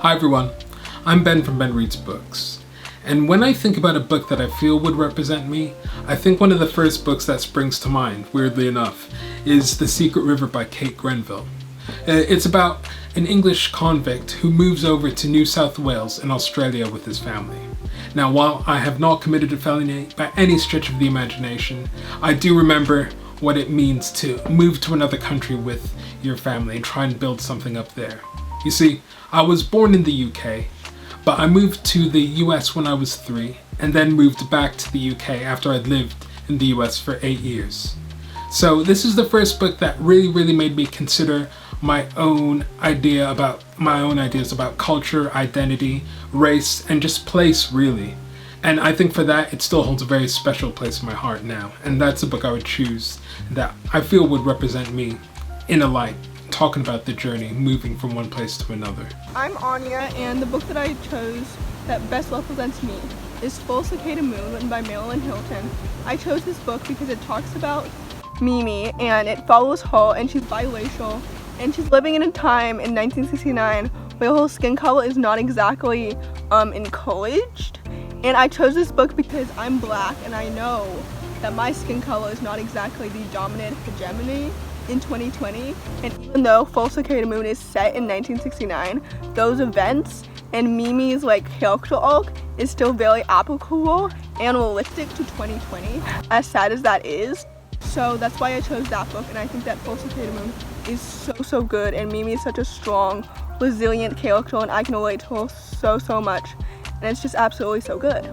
Hi everyone, I'm Ben from Ben Reads Books, and when I think about a book that I feel would represent me, I think one of the first books that springs to mind, weirdly enough, is The Secret River by Kate Grenville. It's about an English convict who moves over to New South Wales in Australia with his family. Now, while I have not committed a felony by any stretch of the imagination, I do remember what it means to move to another country with your family and try and build something up there. You see, I was born in the UK, but I moved to the US when I was 3, and then moved back to the UK after I'd lived in the US for 8 years. So this is the first book that really made me consider my own ideas about culture, identity, race, and just place, really. And I think for that, it still holds a very special place in my heart now. And that's a book I would choose that I feel would represent me in a light, talking about the journey, moving from one place to another. I'm Anya, and the book that I chose that best represents me is Full Cicada Moon, written by Marilyn Hilton. I chose this book because it talks about Mimi, and it follows her, and she's biracial, and she's living in a time in 1969 where her skin color is not exactly encouraged. And I chose this book because I'm black, and I know that my skin color is not exactly the dominant hegemony in 2020, and even though Full Cicada Moon is set in 1969, those events and Mimi's character arc is still very applicable and realistic to 2020, as sad as that is. So that's why I chose that book, and I think that Full Cicada Moon is so good, and Mimi is such a strong, resilient character, and I can relate to her so much, and it's just absolutely so good.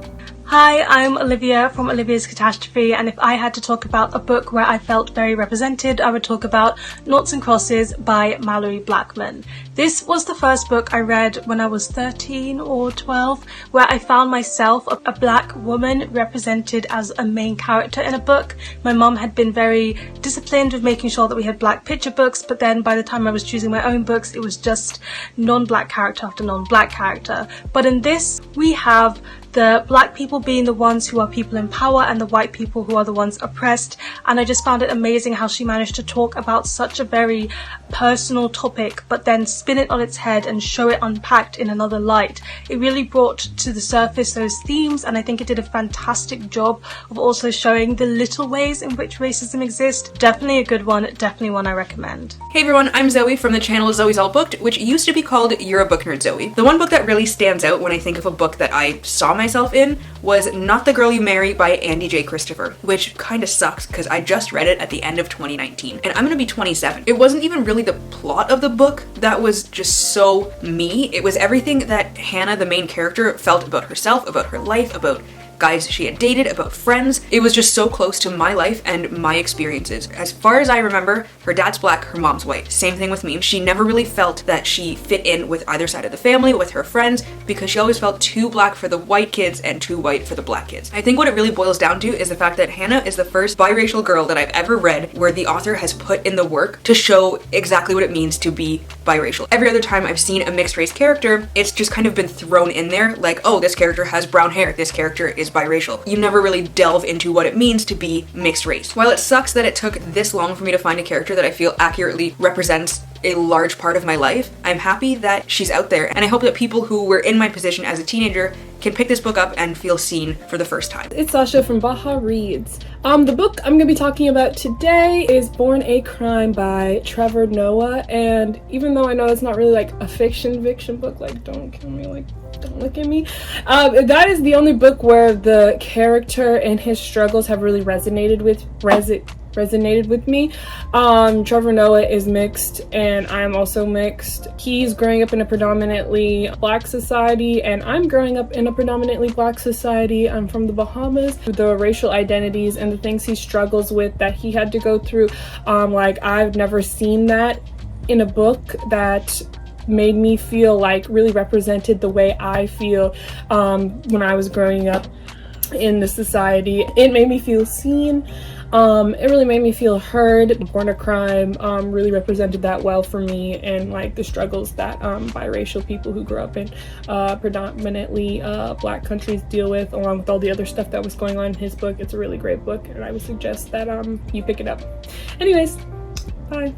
Hi, I'm Olivia from Olivia's Catastrophe, and if I had to talk about a book where I felt very represented, I would talk about Noughts and Crosses by Mallory Blackman. This was the first book I read when I was 13 or 12, where I found myself a black woman represented as a main character in a book. My mum had been very disciplined with making sure that we had black picture books, but then by the time I was choosing my own books, it was just non-black character after non-black character. But in this, we have the black people being the ones who are people in power and the white people who are the ones oppressed, and I just found it amazing how she managed to talk about such a very personal topic but then spin it on its head and show it unpacked in another light. It really brought to the surface those themes, and I think it did a fantastic job of also showing the little ways in which racism exists. Definitely a good one, definitely one I recommend. Hey everyone, I'm Zoe from the channel Zoe's All Booked, which used to be called You're a Book Nerd Zoe. The one book that really stands out when I think of a book that I saw myself in was Not the Girl You Marry by Andy J. Christopher, which kind of sucks because I just read it at the end of 2019 and I'm gonna be 27. It wasn't even really the plot of the book that was just so me. It was everything that Hannah, the main character, felt about herself, about her life, about guys she had dated, about friends. It was just so close to my life and my experiences. As far as I remember, her dad's black, her mom's white. Same thing with me. She never really felt that she fit in with either side of the family, with her friends, because she always felt too black for the white kids and too white for the black kids. I think what it really boils down to is the fact that Hannah is the first biracial girl that I've ever read where the author has put in the work to show exactly what it means to be biracial. Every other time I've seen a mixed race character, it's just kind of been thrown in there like, oh, this character has brown hair, this character is biracial. You never really delve into what it means to be mixed race. While it sucks that it took this long for me to find a character that I feel accurately represents a large part of my life, I'm happy that she's out there, and I hope that people who were in my position as a teenager can pick this book up and feel seen for the first time. It's Sasha from Baja Reads. The book I'm going to be talking about today is Born a Crime by Trevor Noah, and even though I know it's not really like a fiction book, don't kill me, don't look at me, that is the only book where the character and his struggles have really resonated with me. Trevor Noah is mixed and I'm also mixed. He's growing up in a predominantly black society and I'm growing up in a predominantly black society. I'm from the Bahamas. The racial identities and the things he struggles with that he had to go through, I've never seen that in a book that made me feel really represented the way I feel when I was growing up in the society. It made me feel seen. It really made me feel heard. Born a Crime really represented that well for me, and the struggles that biracial people who grew up in predominantly black countries deal with, along with all the other stuff that was going on in his book. It's a really great book and I would suggest that you pick it up. Anyways, bye.